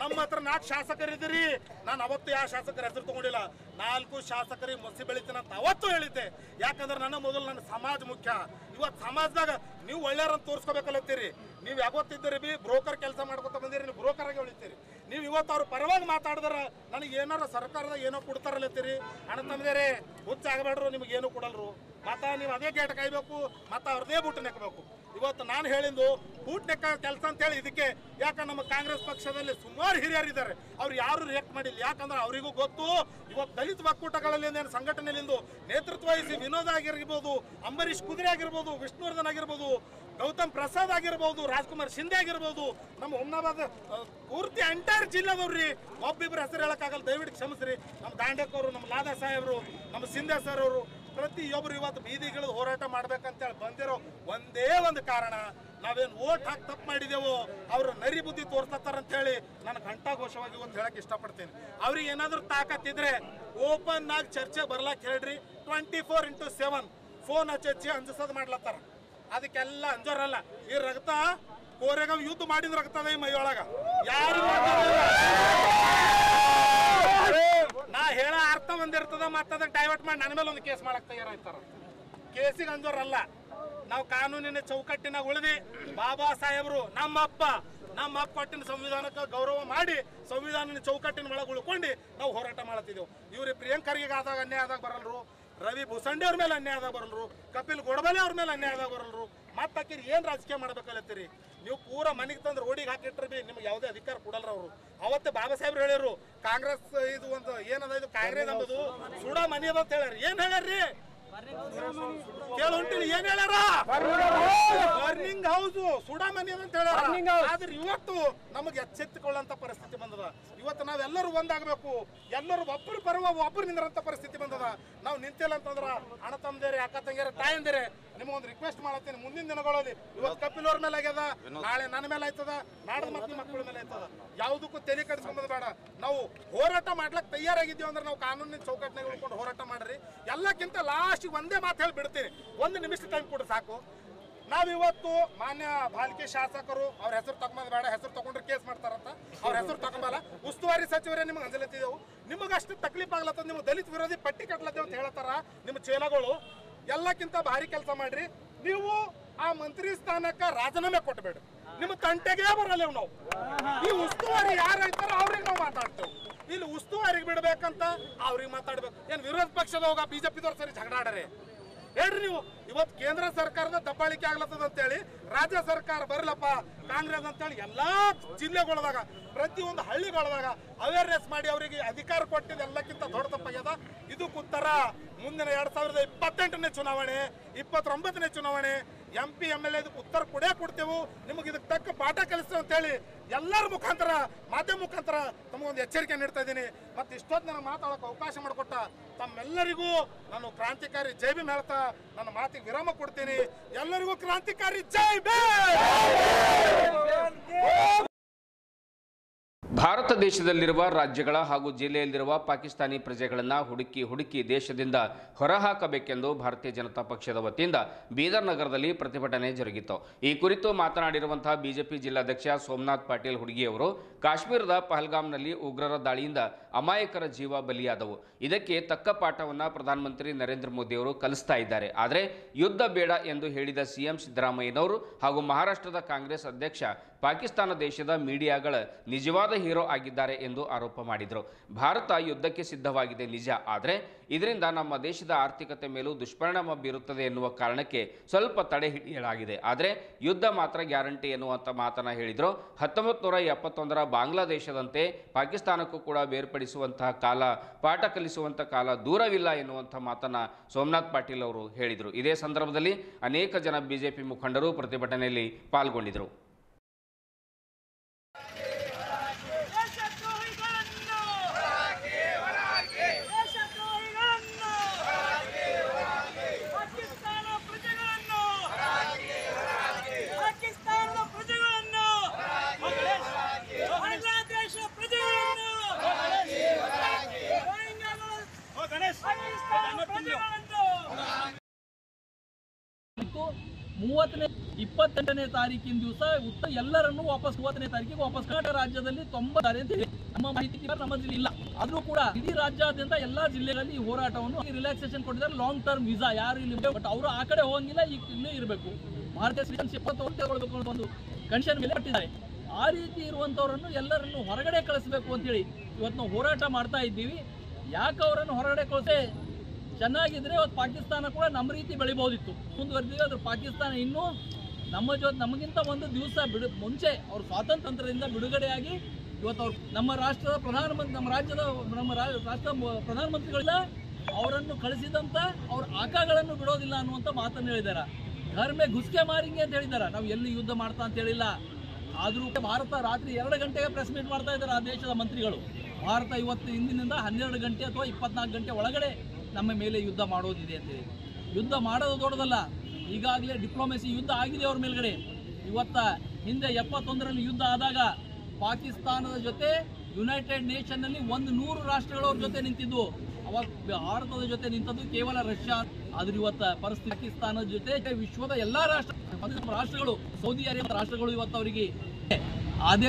ನಮ್ಮ ಹತ್ರ 4 ಶಾಸಕರಿದ್ದೀರಿ, ನಾನು ಅವತ್ತು ಯಾವ ಶಾಸಕರ ಹೆಸರು ತಗೊಂಡಿಲ್ಲ, 4 ಶಾಸಕರಿಗೆ ಮಸಿ ಬೆಳಿತೀನಂತ ಅವತ್ತು ಹೇಳಿದ್ದೆ. ಯಾಕಂದ್ರೆ ನನ್ನ ಮೊದಲು ನನ್ನ ಸಮಾಜ ಮುಖ್ಯ. ಇವತ್ತು ಸಮಾಜದಾಗ ನೀವು ಒಳ್ಳೆಯವ್ರನ್ನ ತೋರಿಸ್ಕೋಬೇಕಲ್ಲತ್ತೀರಿ. ನೀವು ಯಾವತ್ತಿದ್ದೀರಿ ಬಿ ಬ್ರೋಕರ್ ಕೆಲಸ ಮಾಡ್ಕೊತ ಬಂದಿರಿ, ನೀವು ಬ್ರೋಕರ್ ಆಗಿ ಉಳಿತೀರಿ. ನೀವು ಇವತ್ತು ಅವ್ರ ಪರವಾಗಿ ಮಾತಾಡಿದ್ರ ನನಗೆ ಏನಾರ ಸರ್ಕಾರದಾಗ ಏನೋ ಕೊಡ್ತಾರಲ್ಲತ್ತೀರಿ. ಅಣ್ಣ ತಮ್ಮದೇರೆ ಹುಚ್ಚ ಆಗಬೇಡ್ರು, ನಿಮ್ಗೆ ಏನೂ ಕೊಡಲ್ರು. ಮತ್ತ ನೀವು ಅದೇ ಗೇಟ್ ಕಾಯ್ಬೇಕು, ಮತ್ತ ಅವ್ರದೇ ಬೂಟ್ ನೆಕ್ಕಬೇಕು. ಇವತ್ತು ನಾನು ಹೇಳಿದ್ದು ಬೂಟ್ ನೆಕ್ಕ ಕೆಲಸ ಅಂತ ಹೇಳಿ ಇದಕ್ಕೆ. ಯಾಕಂದ್ರೆ ನಮ್ಮ ಕಾಂಗ್ರೆಸ್ ಪಕ್ಷದಲ್ಲಿ ಸುಮಾರು ಹಿರಿಯರಿದ್ದಾರೆ, ಅವ್ರು ಯಾರು ರಿಯಾಕ್ಟ್ ಮಾಡಿಲ್ಲ. ಯಾಕಂದ್ರೆ ಅವರಿಗೂ ಗೊತ್ತು ಇವತ್ತು ದಲಿತ ಒಕ್ಕೂಟಗಳಲ್ಲಿ ಸಂಘಟನೆಯಲ್ಲಿಂದು ನೇತೃತ್ವ ವಹಿಸಿ ವಿನೋದ್ ಆಗಿರ್ಬೋದು, ಅಂಬರೀಶ್ ಕುದುರೆ ಆಗಿರ್ಬೋದು, ವಿಷ್ಣುವರ್ಧನ್ ಆಗಿರ್ಬೋದು, ಗೌತಮ್ ಪ್ರಸಾದ್ ಆಗಿರ್ಬೋದು, ರಾಜ್ಕುಮಾರ್ ಶಿಂದೆ ಆಗಿರ್ಬೋದು, ನಮ್ಮ ಹುಮ್ನಾಬಾದ್ ಪೂರ್ತಿ ಎಂಟೈರ್ ಜಿಲ್ಲೆದವ್ರಿ. ಒಬ್ಬಿಬ್ರು ಹೆಸರು ಹೇಳಕ್ಕಾಗಲ್ಲ, ದಯವಿಟ್ಟು ಕ್ಷಮಿಸ್ರಿ. ನಮ್ಮ ದಾಂಡೇಕ್ ಅವರು, ನಮ್ಮ ಲಾದಾ ಸಾಹೇಬ್ರು, ನಮ್ಮ ಸಿಂಧೆ ಸರ್ ಅವರು ಪ್ರತಿಯೊಬ್ಬರು ಇವತ್ತು ಬೀದಿಗಿಳಿದು ಹೋರಾಟ ಮಾಡ್ಬೇಕಂತೇಳಿ ಬಂದಿರೋ ಒಂದೇ ಒಂದು ಕಾರಣ, ನಾವೇನು ಓಟ್ ಹಾಕಿ ತಪ್ಪು ಮಾಡಿದೆವೋ ಅವ್ರು ನರಿ ಬುದ್ಧಿ ತೋರ್ಸ್ತಾರಂತ ಹೇಳಿ ನಾನು ಘಂಟಾಘೋಷವಾಗಿ ಒಂದು ಹೇಳಕ್ ಇಷ್ಟಪಡ್ತೀನಿ. ಅವ್ರಿಗೆ ಏನಾದ್ರು ತಾಕತ್ತಿದ್ರೆ ಓಪನ್ ಆಗಿ ಚರ್ಚೆ ಬರ್ಲಾಕ್ ಹೇಳ್ರಿ. 24x7 ಫೋನ್ ಹಚ್ಚಿ ಅಂಜಿಸೋದು ಮಾಡ್ಲತ್ತಾರ. ಅದಕ್ಕೆಲ್ಲ ಅಂಜೋರಲ್ಲ. ಈ ರಕ್ತ ಕೋರೆಗಾವ್ ಯುದ್ಧ ಮಾಡಿದ ರಕ್ತದ ಈ ಮೈಯೊಳಗ ಯಾರು ನಾ ಹೇಳ ಅರ್ಥ ಒಂದಿರ್ತದ, ಮತ್ತದ ಡೈವರ್ಟ್ ಮಾಡಿ ನನ್ನ ಮೇಲೆ ಒಂದು ಕೇಸ್ ಮಾಡಕ್ ತಯಾರಾಯ್ತಾರ. ಕೇಸಿಗೆ ಅಂಜೋರಲ್ಲ. ನಾವು ಕಾನೂನಿನ ಚೌಕಟ್ಟಿನಾಗ ಉಳಿದಿ ಬಾಬಾ ಸಾಹೇಬ್ರು ನಮ್ಮ ಅಪ್ಪ ಕೊಟ್ಟಿನ ಸಂವಿಧಾನಕ್ಕೆ ಗೌರವ ಮಾಡಿ ಸಂವಿಧಾನದ ಚೌಕಟ್ಟಿನ ಒಳಗೆ ಉಳ್ಕೊಂಡು ನಾವು ಹೋರಾಟ ಮಾಡತ್ತಿದ್ದೆವು. ಇವ್ರಿ ಪ್ರಿಯಾಂಕ್ ಖರ್ಗೆ ಆದಾಗ ಅನ್ಯಾಯ ಆದಾಗ ಬರಲ್ರು, ರವಿ ಭೂಸಂಡೆ ಅವ್ರ ಮೇಲೆ ಅನ್ಯಾಯ ಆದಾಗ ಬರಲ್ರು, ಕಪಿಲ್ ಗೋಡಬಲೆ ಅವ್ರ ಮೇಲೆ ಅನ್ಯಾಯ ಆದಾಗ ಬರಲ್ರು. ಮತ್ತಾಕಿರಿ ಏನ್ ರಾಜಕೀಯ ಮಾಡ್ಬೇಕಲ್ಲತ್ತೀರಿ? ನೀವು ಪೂರ ಮನೆಗೆ ತಂದು ರೋಡಿಗೆ ಹಾಕಿಟ್ರೆ ಬಿ ನಿಮ್ಗೆ ಯಾವುದೇ ಅಧಿಕಾರ ಕೊಡಲ್ರ ಅವರು. ಅವತ್ತೇ ಬಾಬಾ ಸಾಹೇಬ್ರು ಹೇಳಿರು ಕಾಂಗ್ರೆಸ್ ಇದು ಒಂದು ಏನದ ಇದು ಕಾಂಗ್ರೆಸ್ ಅಂಬುದು ಸುಡ ಮನಿ ಅದ ಅಂತ ಹೇಳ್ಯಾರ. ಏನ್ ಹೇಳ್ಯಾರ್ರಿ ಕೇಳ ಹೊಂಟಿಲ್ಲ, ಏನ್ ಹೇಳ್ಯಾರ? ಬರ್ನಿಂಗ್ ಹೌಸ್ ಸುಡ ಮನಿ ಅದ ಅಂತ ಹೇಳ್ಯಾರ. ಆದ್ರೆ ಇವತ್ತು ನಮಗೆ ಎಚ್ಚೆತ್ತುಕೊಳ್ಳಂತ ಪರಿಸ್ಥಿತಿ ಬಂದದ. ಇವತ್ತು ನಾವೆಲ್ಲರೂ ಒಂದಾಗಬೇಕು, ಎಲ್ಲರೂ ಒಬ್ಬರು ಬರುವ ಒಬ್ಬರು ನಿಂದ್ರಂತ ಪರಿಸ್ಥಿತಿ ಬಂದದ. ನಾವು ನಿಂತಿಲ್ಲ ಅಂತಂದ್ರ ಅಣ್ಣ ತಮ್ಮದೇರಿ ಅಕ್ಕ ತಂಗಿಯರ ತಾಯಂದಿರಿ ನಿಮಗೊಂದು ರಿಕ್ವೆಸ್ಟ್ ಮಾಡತ್ತೀನಿ, ಮುಂದಿನ ದಿನಗಳಲ್ಲಿ ಇವತ್ತು ಕಪಿಲ್ ಅವ್ರ ಮೇಲೆ ಆಗ್ಯದ, ನಾಳೆ ನನ್ನ ಮೇಲೆ ಆಯ್ತದ, ನಾಡ್ದು ಮತ್ತೆ ಮಕ್ಕಳ ಮೇಲೆ ಆಯ್ತದ. ಯಾವುದಕ್ಕೂ ತಲೆ ಕೆಡಿಸ್ಕೊಂಬುದು ಬೇಡ. ನಾವು ಹೋರಾಟ ಮಾಡ್ಲಕ್ ತಯಾರಾಗಿದ್ದೀವಿ ಅಂದ್ರೆ ನಾವು ಕಾನೂನಿನ ಚೌಕಟ್ಟಿನಾಗ ಉಳ್ಕೊಂಡು ಹೋರಾಟ ಮಾಡ್ರಿ. ಎಲ್ಲಕ್ಕಿಂತ ಲಾಸ್ಟಿಗೆ ಒಂದೇ ಮಾತು ಹೇಳಿ ಬಿಡ್ತೀನಿ, 1 ನಿಮಿಷ ಟೈಮ್ ಕೊಡ್ರಿ ಸಾಕು. ನಾವಿವತ್ತು ಮಾನ್ಯ ಬಾಲ್ಕಿ ಶಾಸಕರು ಅವ್ರ ಹೆಸರು ತಗೊಂಬದ್ ಬೇಡ, ಹೆಸರು ತಗೊಂಡ್ರೆ ಕೇಸ್ ಮಾಡ್ತಾರಂತ, ಅವ್ರ ಹೆಸರು ತಗೊಂಬಲ್ಲ. ಉಸ್ತುವಾರಿ ಸಚಿವರೇ ನಿಮ್ಗೆ ಅಂಜಲತ್ತಿದೆವು, ನಿಮಗಷ್ಟು ತಕ್ಲೀಫ್ ಆಗ್ಲತ್ತ, ನಿಮ್ಮ ದಲಿತ ವಿರೋಧಿ ಪಟ್ಟಿ ಕಟ್ಲತ್ತೇವೆ ಅಂತ ಹೇಳ್ತಾರ ನಿಮ್ಮ ಚೇಲಗಳು. ಎಲ್ಲಕ್ಕಿಂತ ಭಾರಿ ಕೆಲಸ ಮಾಡ್ರಿ. ನೀವು ಆ ಮಂತ್ರಿ ಸ್ಥಾನಕ್ಕೆ ರಾಜೀನಾಮೆ ಕೊಟ್ಟಬೇಡ್ರಿ, ನಿಮ್ಮ ತಂಟೆಗೆ ಬರಲ್ಲ ನಾವು. ಈ ಉಸ್ತುವಾರಿ ಯಾರೈತಾರ ಅವ್ರಿಗೆ ನಾವು ಮಾತಾಡ್ತೇವೆ. ಇಲ್ಲಿ ಉಸ್ತುವಾರಿಗೆ ಬಿಡ್ಬೇಕಂತ ಅವ್ರಿಗೆ ಮಾತಾಡ್ಬೇಕು. ಏನ್ ವಿರೋಧ ಪಕ್ಷದವಾಗ ಬಿಜೆಪಿದವ್ರು ಸರಿ ಜಗಳಾಡರೆ ಹೇಳ್ರಿ ನೀವು. ಇವತ್ತು ಕೇಂದ್ರ ಸರ್ಕಾರದ ದಬ್ಬಾಳಿಕೆ ಆಗ್ಲತ್ತದ ಅಂತೇಳಿ ರಾಜ್ಯ ಸರ್ಕಾರ ಬರ್ಲಪ್ಪ ಕಾಂಗ್ರೆಸ್ ಅಂತೇಳಿ ಎಲ್ಲಾ ಜಿಲ್ಲೆಗಳದಾಗ ಪ್ರತಿಯೊಂದು ಹಳ್ಳಿಗಳದಾಗ ಅವೇರ್ನೆಸ್ ಮಾಡಿ ಅವರಿಗೆ ಅಧಿಕಾರ ಕೊಟ್ಟಿದ್ದು ಎಲ್ಲಕ್ಕಿಂತ ದೊಡ್ಡ ತಪ್ಪಾಗ್ಯದ. ಇದು ಉತ್ತರ ಮುಂದಿನ 2028ನೇ ಚುನಾವಣೆ, 29ನೇ ಚುನಾವಣೆ, MP MLA ಇದಕ್ಕೆ ಉತ್ತರ ಕೊಡ್ತೇವೆ. ನಿಮಗೆ ಇದಕ್ಕೆ ತಕ್ಕ ಪಾಠ ಕಲಿಸ್ತೇವೆ ಅಂತೇಳಿ ಎಲ್ಲರ ಮುಖಾಂತರ ಮಾಧ್ಯಮ ಮುಖಾಂತರ ತಮಗೊಂದು ಎಚ್ಚರಿಕೆ ನೀಡ್ತಾ ಇದ್ದೀನಿ. ಮತ್ತೆ ಇಷ್ಟೊತ್ತು ನನಗೆ ಮಾತಾಡೋಕೆ ಅವಕಾಶ ಮಾಡಿಕೊಟ್ಟ ತಮ್ಮೆಲ್ಲರಿಗೂ ನಾನು ಕ್ರಾಂತಿಕಾರಿ ಜೈ ಭೀಮ್ ಹೇಳ್ತಾ ನನ್ನ ಮಾತಿಗೆ ವಿರಾಮ ಕೊಡ್ತೀನಿ. ಎಲ್ಲರಿಗೂ ಕ್ರಾಂತಿಕಾರಿ ಜೈ ಭೀಮ್. ಭಾರತ ದೇಶದಲ್ಲಿರುವ ರಾಜ್ಯಗಳ ಹಾಗೂ ಜಿಲ್ಲೆಯಲ್ಲಿರುವ ಪಾಕಿಸ್ತಾನಿ ಪ್ರಜೆಗಳನ್ನು ಹುಡುಕಿ ದೇಶದಿಂದ ಹೊರಹಾಕಬೇಕೆಂದು ಭಾರತೀಯ ಜನತಾ ಪಕ್ಷದ ವತಿಯಿಂದ ಬೀದರ್ ನಗರದಲ್ಲಿ ಪ್ರತಿಭಟನೆ ಜರುಗಿತು. ಈ ಕುರಿತು ಮಾತನಾಡಿರುವಂತಹ ಬಿಜೆಪಿ ಜಿಲ್ಲಾಧ್ಯಕ್ಷ ಸೋಮನಾಥ್ ಪಾಟೀಲ್ ಹುಡುಗಿಯವರು, ಕಾಶ್ಮೀರದ ಪಹಲ್ಗಾಮ್ನಲ್ಲಿ ಉಗ್ರರ ದಾಳಿಯಿಂದ ಅಮಾಯಕರ ಜೀವ ಬಲಿಯಾದವು. ಇದಕ್ಕೆ ತಕ್ಕ ಪಾಠವನ್ನು ಪ್ರಧಾನಮಂತ್ರಿ ನರೇಂದ್ರ ಮೋದಿ ಅವರು ಕಲಿಸ್ತಾ ಇದ್ದಾರೆ. ಆದರೆ ಯುದ್ಧ ಬೇಡ ಎಂದು ಹೇಳಿದ ಸಿಎಂ ಸಿದ್ದರಾಮಯ್ಯನವರು ಹಾಗೂ ಮಹಾರಾಷ್ಟ್ರದ ಕಾಂಗ್ರೆಸ್ ಅಧ್ಯಕ್ಷ ಪಾಕಿಸ್ತಾನ ದೇಶದ ಮೀಡಿಯಾಗಳ ನಿಜವಾದ ಹೀರೋ ಆಗಿದ್ದಾರೆ ಎಂದು ಆರೋಪ ಮಾಡಿದರು. ಭಾರತ ಯುದ್ಧಕ್ಕೆ ಸಿದ್ಧವಾಗಿದೆ ನಿಜ, ಆದರೆ ಇದರಿಂದ ನಮ್ಮ ದೇಶದ ಆರ್ಥಿಕತೆ ಮೇಲೂ ದುಷ್ಪರಿಣಾಮ ಬೀರುತ್ತದೆ ಎನ್ನುವ ಕಾರಣಕ್ಕೆ ಸ್ವಲ್ಪ ತಡೆ ಹಿಡಿಯಲಾಗಿದೆ. ಆದರೆ ಯುದ್ಧ ಮಾತ್ರ ಗ್ಯಾರಂಟಿ ಎನ್ನುವಂಥ ಮಾತನ್ನು ಹೇಳಿದರು. 1971ರ ಬಾಂಗ್ಲಾದೇಶದಂತೆ ಪಾಕಿಸ್ತಾನಕ್ಕೂ ಕೂಡ ಬೇರ್ಪಡಿಸುವಂತಹ ಕಾಲ, ಪಾಠ ಕಲಿಸುವಂಥ ಕಾಲ ದೂರವಿಲ್ಲ ಎನ್ನುವಂಥ ಮಾತನ್ನು ಸೋಮನಾಥ್ ಪಾಟೀಲ್ ಅವರು ಹೇಳಿದರು. ಇದೇ ಸಂದರ್ಭದಲ್ಲಿ ಅನೇಕ ಜನ ಬಿಜೆಪಿ ಮುಖಂಡರು ಪ್ರತಿಭಟನೆಯಲ್ಲಿ ಪಾಲ್ಗೊಂಡಿದ್ದರು. ಮೂವತ್ತನೇ 28ನೇ ತಾರೀಕಿನ ದಿವಸ ಎಲ್ಲರನ್ನೂ ವಾಪಸ್ 30ನೇ ತಾರೀಕಿಗೆ ವಾಪಸ್ ಕರ್ನಾಟಕ ರಾಜ್ಯದಲ್ಲಿ 90 ಅಂತ ನಮ್ಮ ಮಾಹಿತಿ ನಮ್ಮ ಜಿಲ್ಲೆ ಇಲ್ಲ. ಆದ್ರೂ ಕೂಡ ಇಡೀ ರಾಜ್ಯಾದ್ಯಂತ ಎಲ್ಲಾ ಜಿಲ್ಲೆಗಳಲ್ಲಿ ಈ ಹೋರಾಟವನ್ನು ರಿಲ್ಯಾಕ್ಸೇಷನ್ ಕೊಟ್ಟಿದ್ದಾರೆ. ಲಾಂಗ್ ಟರ್ಮ್ ವೀಸಾ ಯಾರು ಇಲ್ಲಿ, ಬಟ್ ಅವರು ಆ ಕಡೆ ಹೋಗಂಗಿಲ್ಲ, ಇಲ್ಲೇ ಇರಬೇಕು, ಭಾರತೀಯ ಸಿಟಿಜನ್ಶಿಪ್ ತಗೊಳ್ಬೇಕು ಅಂತ ಒಂದು ಕಂಡೀಷನ್ ಮೇಲೆ ಕೊಟ್ಟಿದ್ದಾರೆ. ಆ ರೀತಿ ಇರುವಂತವರನ್ನು ಎಲ್ಲರನ್ನು ಹೊರಗಡೆ ಕಳಿಸಬೇಕು ಅಂತ ಹೇಳಿ ಇವತ್ತು ನಾವು ಹೋರಾಟ ಮಾಡ್ತಾ ಇದ್ದೀವಿ. ಯಾಕೆ ಅವರನ್ನು ಹೊರಗಡೆ ಕಳಿಸೆ ಚೆನ್ನಾಗಿದ್ರೆ ಇವತ್ತು ಪಾಕಿಸ್ತಾನ ಕೂಡ ನಮ್ಮ ರೀತಿ ಬೆಳಿಬಹುದಿತ್ತು, ಮುಂದುವರೆದಿದೆ. ಅದ್ರ ಪಾಕಿಸ್ತಾನ ಇನ್ನೂ ನಮ್ಮ ನಮಗಿಂತ ಒಂದು ದಿವಸ ಮುಂಚೆ ಅವ್ರ ಸ್ವಾತಂತ್ರ್ಯದಿಂದ ಬಿಡುಗಡೆಯಾಗಿ ಇವತ್ತು ಅವ್ರು ನಮ್ಮ ರಾಷ್ಟ್ರದ ಪ್ರಧಾನಮಂತ್ರಿ, ನಮ್ಮ ರಾಷ್ಟ್ರ ಪ್ರಧಾನಮಂತ್ರಿಗಳಿಂದ ಅವರನ್ನು ಕಳಿಸಿದಂತ ಅವ್ರ ಆಕಾಗಳನ್ನು ಬಿಡೋದಿಲ್ಲ ಅನ್ನುವಂಥ ಮಾತನ್ನು ಹೇಳಿದ್ದಾರೆ. ಘರ್ ಮೇ ಘುಸ್ಕೆ ಮಾರಿಂಗೆ ಅಂತ ಹೇಳಿದ್ದಾರೆ. ನಾವು ಎಲ್ಲಿ ಯುದ್ಧ ಮಾಡ್ತಾ ಅಂತ ಹೇಳಿಲ್ಲ. ಆದರೂ ಭಾರತ ರಾತ್ರಿ 2 ಗಂಟೆಗೆ ಪ್ರೆಸ್ ಮೀಟ್ ಮಾಡ್ತಾ ಇದ್ದಾರೆ ಆ ದೇಶದ ಮಂತ್ರಿಗಳು. ಭಾರತ ಇವತ್ತು ಇಂದಿನಿಂದ 12 ಗಂಟೆ ಅಥವಾ 24 ಗಂಟೆ ಒಳಗಡೆ ನಮ್ಮ ಮೇಲೆ ಯುದ್ಧ ಮಾಡೋದಿದೆ ಅಂತೇಳಿ. ಯುದ್ಧ ಮಾಡೋದು ದೊಡ್ಡದಲ್ಲ, ಈಗಾಗಲೇ ಡಿಪ್ಲೊಮೆಸಿ ಯುದ್ಧ ಆಗಿದೆ ಅವ್ರ ಮೇಲ್ಗಡೆ. ಇವತ್ತ ಹಿಂದೆ 71ರಲ್ಲಿ ಯುದ್ಧ ಆದಾಗ ಪಾಕಿಸ್ತಾನದ ಜೊತೆ ಯುನೈಟೆಡ್ ನೇಷನ್ನಲ್ಲಿ 100 ರಾಷ್ಟ್ರಗಳು ಅವ್ರ ಜೊತೆ ನಿಂತಿದ್ದು. ಅವಾಗ ಭಾರತದ ಜೊತೆ ನಿಂತದ್ದು ಕೇವಲ ರಷ್ಯಾ. ಆದ್ರೆ ಇವತ್ತ ಪರಿಸ್ಥಿತಿ ಪಾಕಿಸ್ತಾನದ ಜೊತೆ ವಿಶ್ವದ ಎಲ್ಲಾ ರಾಷ್ಟ್ರಗಳು, ಸೌದಿ ಅರೇಬಿಯಾ ರಾಷ್ಟ್ರಗಳು ಇವತ್ತು ಅವರಿಗೆ ಆದೇ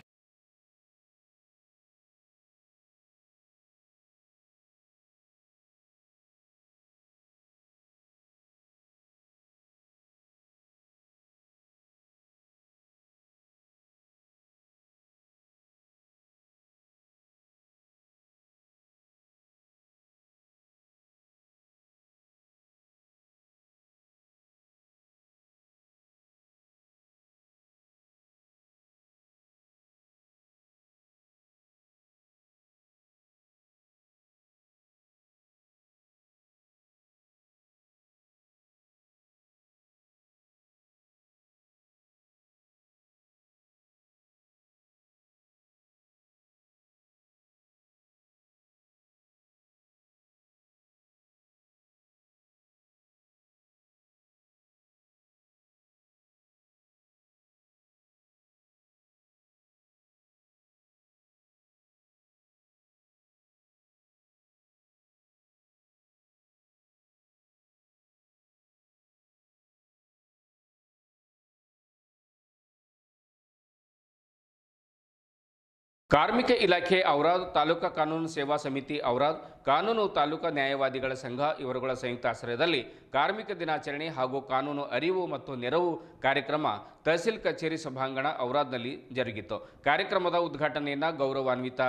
ಕಾರ್ಮಿಕ ಇಲಾಖೆ ಔರಾದ್, ತಾಲೂಕಾ ಕಾನೂನು ಸೇವಾ ಸಮಿತಿ ಔರಾದ್, ಕಾನೂನು ತಾಲೂಕಾ ನ್ಯಾಯವಾದಿಗಳ ಸಂಘ ಇವರುಗಳ ಸಂಯುಕ್ತ ಆಶ್ರಯದಲ್ಲಿ ಕಾರ್ಮಿಕ ದಿನಾಚರಣೆ ಹಾಗೂ ಕಾನೂನು ಅರಿವು ಮತ್ತು ನೆರವು ಕಾರ್ಯಕ್ರಮ ತಹಸೀಲ್ ಕಚೇರಿ ಸಭಾಂಗಣ ಔರಾದ್ನಲ್ಲಿ ಜರುಗಿತು. ಕಾರ್ಯಕ್ರಮದ ಉದ್ಘಾಟನೆಯನ್ನು ಗೌರವಾನ್ವಿತ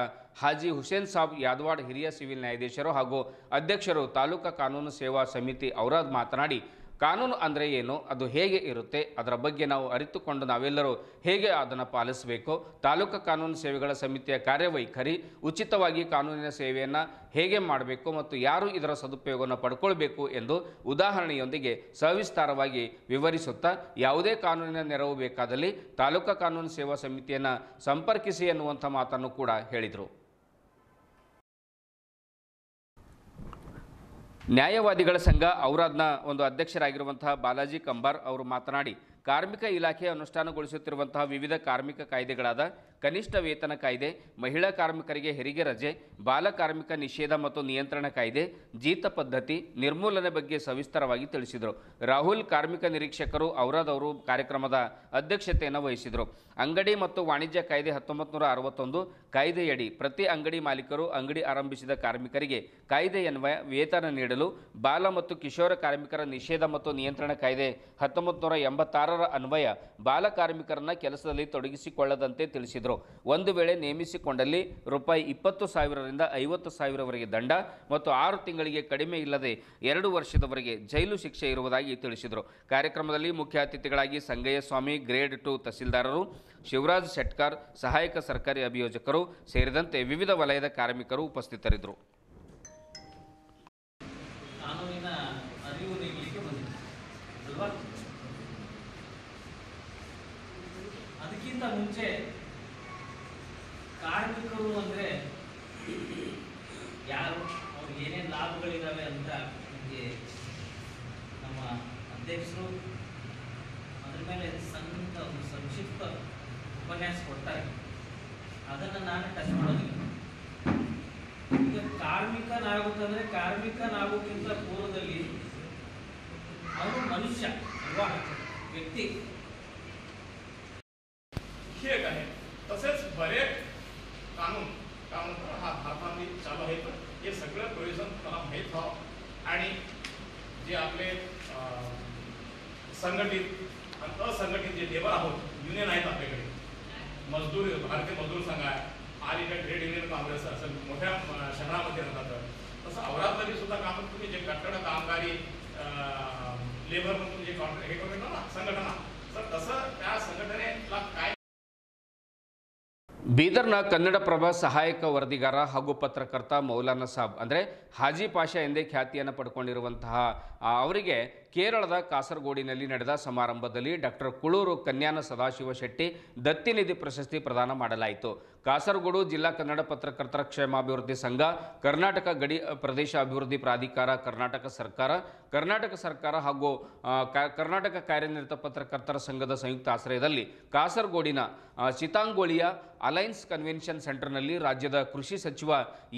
ಹಾಜಿ ಹುಸೇನ್ ಸಾಬ್ ಯಾದವಾಡ್ ಹಿರಿಯ ಸಿವಿಲ್ ನ್ಯಾಯಾಧೀಶರು ಹಾಗೂ ಅಧ್ಯಕ್ಷರು ತಾಲೂಕಾ ಕಾನೂನು ಸೇವಾ ಸಮಿತಿ ಔರಾದ್ ಮಾತನಾಡಿ, ಕಾನೂನು ಅಂದರೆ ಏನು, ಅದು ಹೇಗೆ ಇರುತ್ತೆ, ಅದರ ಬಗ್ಗೆ ನಾವು ಅರಿತುಕೊಂಡು ನಾವೆಲ್ಲರೂ ಹೇಗೆ ಅದನ್ನು ಪಾಲಿಸಬೇಕು, ತಾಲೂಕು ಕಾನೂನು ಸೇವೆಗಳ ಸಮಿತಿಯ ಕಾರ್ಯವೈಖರಿ, ಉಚಿತವಾಗಿ ಕಾನೂನಿನ ಸೇವೆಯನ್ನು ಹೇಗೆ ಮಾಡಬೇಕು ಮತ್ತು ಯಾರು ಇದರ ಸದುಪಯೋಗವನ್ನು ಪಡ್ಕೊಳ್ಬೇಕು ಎಂದು ಉದಾಹರಣೆಯೊಂದಿಗೆ ಸವಿಸ್ತಾರವಾಗಿ ವಿವರಿಸುತ್ತಾ, ಯಾವುದೇ ಕಾನೂನಿನ ನೆರವು ಬೇಕಾದಲ್ಲಿ ತಾಲೂಕು ಕಾನೂನು ಸೇವಾ ಸಮಿತಿಯನ್ನು ಸಂಪರ್ಕಿಸಿ ಎನ್ನುವಂಥ ಮಾತನ್ನು ಕೂಡ ಹೇಳಿದರು. ನ್ಯಾಯವಾದಿಗಳ ಸಂಘ ಔರಾದ್ನ ಒಂದು ಅಧ್ಯಕ್ಷರಾಗಿರುವಂತಹ ಬಾಲಾಜಿ ಕಂಬಾರ್ ಅವರು ಮಾತನಾಡಿ, ಕಾರ್ಮಿಕ ಇಲಾಖೆ ಅನುಷ್ಠಾನಗೊಳಿಸುತ್ತಿರುವಂತಹ ವಿವಿಧ ಕಾರ್ಮಿಕ ಕಾಯ್ದೆಗಳಾದ ಕನಿಷ್ಠ ವೇತನ ಕಾಯ್ದೆ, ಮಹಿಳಾ ಕಾರ್ಮಿಕರಿಗೆ ಹೆರಿಗೆ ರಜೆ, ಬಾಲ ಕಾರ್ಮಿಕ ನಿಷೇಧ ಮತ್ತು ನಿಯಂತ್ರಣ ಕಾಯ್ದೆ, ಜೀತ ಪದ್ಧತಿ ನಿರ್ಮೂಲನೆ ಬಗ್ಗೆ ಸವಿಸ್ತಾರವಾಗಿ ತಿಳಿಸಿದರು. ರಾಹುಲ್ ಕಾರ್ಮಿಕ ನಿರೀಕ್ಷಕರು ಔರಾದ್ ಅವರು ಕಾರ್ಯಕ್ರಮದ ಅಧ್ಯಕ್ಷತೆಯನ್ನು ವಹಿಸಿದರು. ಅಂಗಡಿ ಮತ್ತು ವಾಣಿಜ್ಯ ಕಾಯ್ದೆ 1961 ಕಾಯ್ದೆಯಡಿ ಪ್ರತಿ ಅಂಗಡಿ ಮಾಲೀಕರು ಅಂಗಡಿ ಆರಂಭಿಸಿದ ಕಾರ್ಮಿಕರಿಗೆ ಕಾಯ್ದೆಯನ್ವಯ ವೇತನ ನೀಡಲು, ಬಾಲ ಮತ್ತು ಕಿಶೋರ ಕಾರ್ಮಿಕರ ನಿಷೇಧ ಮತ್ತು ನಿಯಂತ್ರಣ ಕಾಯ್ದೆ 1986ರ ಅನ್ವಯ ಬಾಲ ಕಾರ್ಮಿಕರನ್ನ ಕೆಲಸದಲ್ಲಿ ತೊಡಗಿಸಿಕೊಳ್ಳದಂತೆ ತಿಳಿಸಿದರು. ಒಂದು ವೇಳೆ ನೇಮಿಸಿಕೊಂಡಲ್ಲಿ ರೂಪಾಯಿ 20,000ರಿಂದ 50,000ವರೆಗೆ ದಂಡ ಮತ್ತು 6 ತಿಂಗಳಿಗೆ ಕಡಿಮೆ ಇಲ್ಲದೆ 2 ವರ್ಷದವರೆಗೆ ಜೈಲು ಶಿಕ್ಷೆ ಇರುವುದಾಗಿ ತಿಳಿಸಿದರು. ಕಾರ್ಯಕ್ರಮದಲ್ಲಿ ಮುಖ್ಯ ಅತಿಥಿಗಳಾಗಿ ಸಂಗಯ್ಯ ಸ್ವಾಮಿ, ಗ್ರೇಡ್ 2 ತಹಸೀಲ್ದಾರರು, ಶಿವರಾಜ್ ಶೆಟ್ಕರ್, ಸಹಾಯಕ ಸರ್ಕಾರಿ ಅಭಿಯೋಜಕರು ಸೇರಿದಂತೆ ವಿವಿಧ ವಲಯದ ಕಾರ್ಮಿಕರು ಉಪಸ್ಥಿತರಿದ್ದರು. ಕಾನೂನಿನ ಅರಿವು ನೀಡಲಿಕ್ಕೆ ಬಂದಿದೆ ಅಲ್ವಾ? ಅದಕ್ಕಿಂತ ಮುಂಚೆ ಕಾರ್ಮಿಕರು ಅಂದರೆ ಯಾರು, ಅವ್ರಿಗೆ ಏನೇನು ಲಾಭಗಳಿದ್ದಾವೆ ಅಂತ ನಮಗೆ ನಮ್ಮ ಅಧ್ಯಕ್ಷರು ಅದ್ರ ಮೇಲೆ ಸಂತ ಒಂದು ಸಂಕ್ಷಿಪ್ತ ಉಪನ್ಯಾಸ ಕೊಡ್ತಾರೆ. ಅದನ್ನು ನಾನು ಟಚ್ ಮಾಡೋದಿಲ್ಲ. ಈಗ ಕಾರ್ಮಿಕನಾಗುತ್ತಂದ್ರೆ ಕಾರ್ಮಿಕನಾಗೋಕ್ಕಿಂತ ಪೂರ್ವದಲ್ಲಿ ಅವನು ಮನುಷ್ಯ ಅಲ್ವಾ, व्यक्ती हे एक आहे. तसेच बरेच कानून हा भारतामध्ये चालू आहे. तर हे सगळं प्रयोजन मला माहीत व्हावं आणि जे आपले संघटित आणि असंघटित जे लेबर आहोत, युनियन आहेत आपल्याकडे, मजदूर भारतीय मजदूर संघ आहे, all India trade union Congress असं मोठ्या शहरामध्ये राहतात. तसं औरादमध्ये सुद्धा काम तुम्ही जे कट्टड कामगारी लेबर म्हणून जे हे करतो ना संघटना, तर तसं त्या संघटनेला काय. ಬೀದರ್ನ ಕನ್ನಡಪ್ರಭ ಸಹಾಯಕ ವರದಿಗಾರ ಹಾಗೂ ಪತ್ರಕರ್ತ ಮೌಲಾನಾ ಸಾಬ್ ಅಂದರೆ ಹಾಜಿ ಪಾಷಾ ಎಂದೇ ಖ್ಯಾತಿಯನ್ನು ಪಡ್ಕೊಂಡಿರುವಂತಹ ಅವರಿಗೆ ಕೇರಳದ ಕಾಸರಗೋಡಿನಲ್ಲಿ ನಡೆದ ಸಮಾರಂಭದಲ್ಲಿ ಡಾಕ್ಟರ್ ಕುಳೂರು ಕನ್ಯಾನ ಸದಾಶಿವ ಶೆಟ್ಟಿ ದತ್ತಿನಿಧಿ ಪ್ರಶಸ್ತಿ ಪ್ರದಾನ ಮಾಡಲಾಯಿತು. ಕಾಸರಗೋಡು ಜಿಲ್ಲಾ ಕನ್ನಡ ಪತ್ರಕರ್ತರ ಕ್ಷೇಮಾಭಿವೃದ್ಧಿ ಸಂಘ, ಕರ್ನಾಟಕ ಗಡಿ ಪ್ರದೇಶ ಅಭಿವೃದ್ಧಿ ಪ್ರಾಧಿಕಾರ, ಕರ್ನಾಟಕ ಸರ್ಕಾರ ಹಾಗೂ ಕರ್ನಾಟಕ ಕಾರ್ಯನಿರತ ಪತ್ರಕರ್ತರ ಸಂಘದ ಸಂಯುಕ್ತ ಆಶ್ರಯದಲ್ಲಿ ಕಾಸರಗೋಡಿನ ಚಿತಾಂಗೋಳಿಯ ಅಲೈನ್ಸ್ ಕನ್ವೆನ್ಷನ್ ಸೆಂಟರ್ನಲ್ಲಿ ರಾಜ್ಯದ ಕೃಷಿ ಸಚಿವ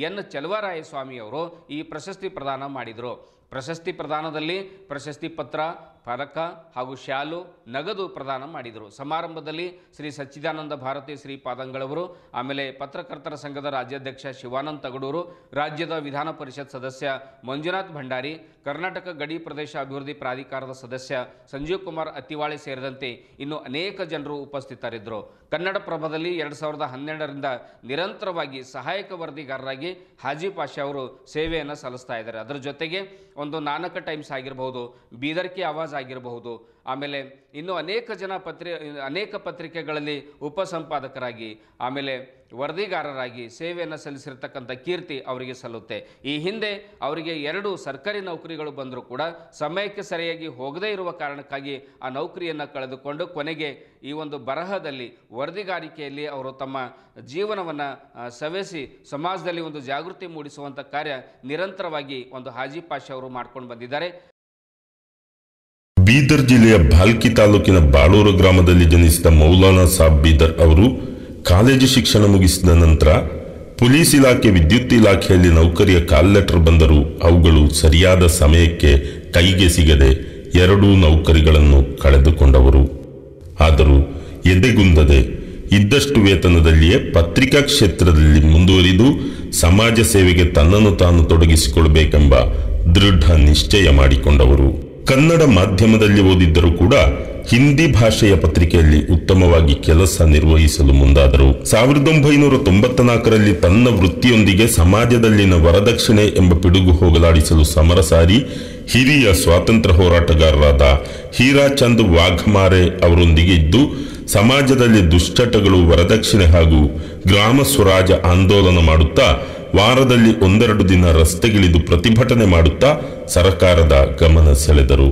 ಎನ್ ಚಲುವರಾಯಸ್ವಾಮಿ ಅವರು ಈ ಪ್ರಶಸ್ತಿ ಪ್ರದಾನ ಮಾಡಿದರು. ಪ್ರಶಸ್ತಿ ಪ್ರದಾನದಲ್ಲಿ ಪ್ರಶಸ್ತಿ ಪತ್ರ, ಫಲಕ ಹಾಗೂ ಶಾಲು, ನಗದು ಪ್ರದಾನ ಮಾಡಿದರು. ಸಮಾರಂಭದಲ್ಲಿ ಶ್ರೀ ಸಚ್ಚಿದಾನಂದ ಭಾರತಿ ಶ್ರೀಪಾದಂಗಳವರು, ಆಮೇಲೆ ಪತ್ರಕರ್ತರ ಸಂಘದ ರಾಜ್ಯಾಧ್ಯಕ್ಷ ಶಿವಾನಂದ ತಗಡೂರು, ರಾಜ್ಯದ ವಿಧಾನ ಪರಿಷತ್ ಸದಸ್ಯ ಮಂಜುನಾಥ್ ಭಂಡಾರಿ, ಕರ್ನಾಟಕ ಗಡಿ ಪ್ರದೇಶ ಅಭಿವೃದ್ಧಿ ಪ್ರಾಧಿಕಾರದ ಸದಸ್ಯ ಸಂಜೀವ್ ಕುಮಾರ್ ಅತ್ತಿವಾಳೆ ಸೇರಿದಂತೆ ಇನ್ನು ಅನೇಕ ಜನರು ಉಪಸ್ಥಿತರಿದ್ದರು. ಕನ್ನಡಪ್ರಭದಲ್ಲಿ 2012ರಿಂದ ನಿರಂತರವಾಗಿ ಸಹಾಯಕ ವರದಿಗಾರರಾಗಿ ಹಾಜಿ ಪಾಷಾ ಅವರು ಸೇವೆಯನ್ನು ಸಲ್ಲಿಸ್ತಾ ಇದ್ದಾರೆ. ಅದರ ಜೊತೆಗೆ ಒಂದು ನಾನಕ ಟೈಮ್ಸ್ ಆಗಿರಬಹುದು, ಬೀದರ್ ಕಿ ಆವಾಜ್ ಆಗಿರಬಹುದು, ಆಮೇಲೆ ಇನ್ನು ಅನೇಕ ಪತ್ರಿಕೆಗಳಲ್ಲಿ ಉಪಸಂಪಾದಕರಾಗಿ ಆಮೇಲೆ ವರದಿಗಾರರಾಗಿ ಸೇವೆಯನ್ನು ಸಲ್ಲಿಸಿರ್ತಕ್ಕಂಥ ಕೀರ್ತಿ ಅವರಿಗೆ ಸಲ್ಲುತ್ತೆ. ಈ ಹಿಂದೆ ಅವರಿಗೆ 2 ಸರ್ಕಾರಿ ನೌಕರಿಗಳು ಬಂದರೂ ಕೂಡ ಸಮಯಕ್ಕೆ ಸರಿಯಾಗಿ ಹೋಗದೇ ಇರುವ ಕಾರಣಕ್ಕಾಗಿ ಆ ನೌಕರಿಯನ್ನು ಕಳೆದುಕೊಂಡು ಕೊನೆಗೆ ಈ ಒಂದು ಬರಹದಲ್ಲಿ ವರದಿಗಾರಿಕೆಯಲ್ಲಿ ಅವರು ತಮ್ಮ ಜೀವನವನ್ನು ಸವೆಸಿ ಸಮಾಜದಲ್ಲಿ ಒಂದು ಜಾಗೃತಿ ಮೂಡಿಸುವಂಥ ಕಾರ್ಯ ನಿರಂತರವಾಗಿ ಒಂದು ಹಾಜಿ ಪಾಷಾ ಅವರು ಮಾಡ್ಕೊಂಡು ಬಂದಿದ್ದಾರೆ. ಬೀದರ್ ಜಿಲ್ಲೆಯ ಭಾಲ್ಕಿ ತಾಲೂಕಿನ ಬಾಳೂರು ಗ್ರಾಮದಲ್ಲಿ ಜನಿಸಿದ ಮೌಲಾನಾ ಸಾಬ್ ಬೀದರ್ ಅವರು ಕಾಲೇಜು ಶಿಕ್ಷಣ ಮುಗಿಸಿದ ನಂತರ ಪೊಲೀಸ್ ಇಲಾಖೆ, ವಿದ್ಯುತ್ ಇಲಾಖೆಯಲ್ಲಿ ನೌಕರಿಯ ಕಾಲ್ ಲೆಟರ್ ಬಂದರೂ ಅವುಗಳು ಸರಿಯಾದ ಸಮಯಕ್ಕೆ ಕೈಗೆ ಸಿಗದೆ 2 ನೌಕರಿಗಳನ್ನು ಕಳೆದುಕೊಂಡವರು. ಆದರೂ ಎದೆಗುಂದದೆ ಇದ್ದಷ್ಟು ವೇತನದಲ್ಲಿಯೇ ಪತ್ರಿಕಾ ಕ್ಷೇತ್ರದಲ್ಲಿ ಮುಂದುವರಿದು ಸಮಾಜ ಸೇವೆಗೆ ತನ್ನನ್ನು ತಾನು ತೊಡಗಿಸಿಕೊಳ್ಳಬೇಕೆಂಬ ದೃಢ ನಿಶ್ಚಯ ಮಾಡಿಕೊಂಡವರು. ಕನ್ನಡ ಮಾಧ್ಯಮದಲ್ಲಿ ಓದಿದ್ದರೂ ಕೂಡ ಹಿಂದಿ ಭಾಷೆಯ ಪತ್ರಿಕೆಯಲ್ಲಿ ಉತ್ತಮವಾಗಿ ಕೆಲಸ ನಿರ್ವಹಿಸಲು ಮುಂದಾದರು. 1994ರಲ್ಲಿ ತನ್ನ ವೃತ್ತಿಯೊಂದಿಗೆ ಸಮಾಜದಲ್ಲಿನ ವರದಕ್ಷಿಣೆ ಎಂಬ ಪಿಡುಗು ಹೋಗಲಾಡಿಸಲು ಸಮರ ಸಾರಿ ಹಿರಿಯ ಸ್ವಾತಂತ್ರ್ಯ ಹೋರಾಟಗಾರರಾದ ಹೀರಾಚಂದ್ ವಾಘಮಾರೆ ಅವರೊಂದಿಗೆ ಇದ್ದು ಸಮಾಜದಲ್ಲಿ ದುಶ್ಚಟಗಳು, ವರದಕ್ಷಿಣೆ ಹಾಗೂ ಗ್ರಾಮ ಸ್ವರಾಜ ಆಂದೋಲನ ಮಾಡುತ್ತಾ ವಾರದಲ್ಲಿ 1-2 ದಿನ ರಸ್ತೆಗಿಳಿದು ಪ್ರತಿಭಟನೆ ಮಾಡುತ್ತಾ ಸರ್ಕಾರದ ಗಮನ ಸೆಳೆದರು.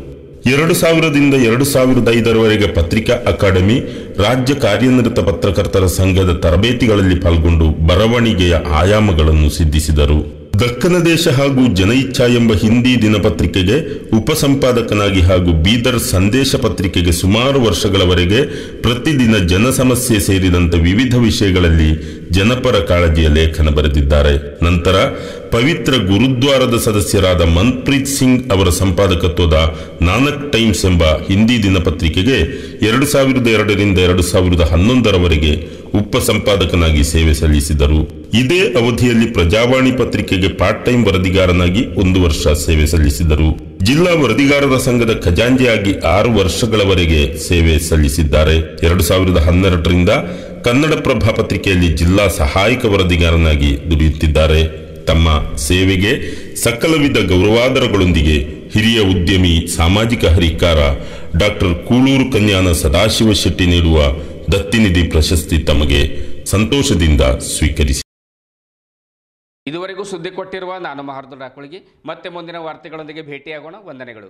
2000ರಿಂದ 2005ರವರೆಗೆ ಪತ್ರಿಕಾ ಅಕಾಡೆಮಿ, ರಾಜ್ಯ ಕಾರ್ಯನಿರತ ಪತ್ರಕರ್ತರ ಸಂಘದ ತರಬೇತಿಗಳಲ್ಲಿ ಪಾಲ್ಗೊಂಡು ಬರವಣಿಗೆಯ ಆಯಾಮಗಳನ್ನು ಸಿದ್ಧಿಸಿದರು. ದಕ್ಕನ ದೇಶ ಹಾಗೂ ಜನಇಚ್ಛಾ ಎಂಬ ಹಿಂದಿ ದಿನಪತ್ರಿಕೆಗೆ ಉಪಸಂಪಾದಕನಾಗಿ ಹಾಗೂ ಬೀದರ್ ಸಂದೇಶ ಪತ್ರಿಕೆಗೆ ಸುಮಾರು ವರ್ಷಗಳವರೆಗೆ ಪ್ರತಿದಿನ ಜನಸಮಸ್ಯೆ ಸೇರಿದಂತೆ ವಿವಿಧ ವಿಷಯಗಳಲ್ಲಿ ಜನಪರ ಕಾಳಜಿಯ ಲೇಖನ ಬರೆದಿದ್ದಾರೆ. ನಂತರ ಪವಿತ್ರ ಗುರುದ್ವಾರದ ಸದಸ್ಯರಾದ ಮನ್ಪ್ರೀತ್ ಸಿಂಗ್ ಅವರ ಸಂಪಾದಕತ್ವದ ನಾನಕ್ ಟೈಮ್ಸ್ ಎಂಬ ಹಿಂದಿ ದಿನಪತ್ರಿಕೆಗೆ 2002ರಿಂದ 2011ರವರೆಗೆ ಉಪಸಂಪಾದಕನಾಗಿ ಸೇವೆ ಸಲ್ಲಿಸಿದರು. ಇದೇ ಅವಧಿಯಲ್ಲಿ ಪ್ರಜಾವಾಣಿ ಪತ್ರಿಕೆಗೆ ಪಾರ್ಟ್ ಟೈಮ್ ವರದಿಗಾರನಾಗಿ 1 ವರ್ಷ ಸೇವೆ ಸಲ್ಲಿಸಿದರು. ಜಿಲ್ಲಾ ವರದಿಗಾರರ ಸಂಘದ ಖಜಾಂಚಿಯಾಗಿ 6 ವರ್ಷಗಳವರೆಗೆ ಸೇವೆ ಸಲ್ಲಿಸಿದ್ದಾರೆ. 2012ರಿಂದ ಕನ್ನಡಪ್ರಭ ಪತ್ರಿಕೆಯಲ್ಲಿ ಜಿಲ್ಲಾ ಸಹಾಯಕ ವರದಿಗಾರನಾಗಿ ದುಡಿಯುತ್ತಿದ್ದಾರೆ. ತಮ್ಮ ಸೇವೆಗೆ ಸಕಲವಿಧ ಗೌರವಾದರಗಳೊಂದಿಗೆ ಹಿರಿಯ ಉದ್ಯಮಿ, ಸಾಮಾಜಿಕ ಹರಿಕಾರ ಡಾಕ್ಟರ್ ಕೂಳೂರು ಕನ್ಯಾನ ಸದಾಶಿವ ಶೆಟ್ಟಿ ನೀಡುವ ದತ್ತಿನಿಧಿ ಪ್ರಶಸ್ತಿ ತಮಗೆ ಸಂತೋಷದಿಂದ ಸ್ವೀಕರಿಸಿ. ಇದುವರೆಗೂ ಸುದ್ದಿ ಕೊಟ್ಟಿರುವ ನಾನು ಮಹಾರ್ದು ಡಾಕುಳಿಗೆ ಮತ್ತೆ ಮುಂದಿನ ವಾರ್ತೆಗಳೊಂದಿಗೆ ಭೇಟಿಯಾಗೋಣ. ವಂದನೆಗಳು.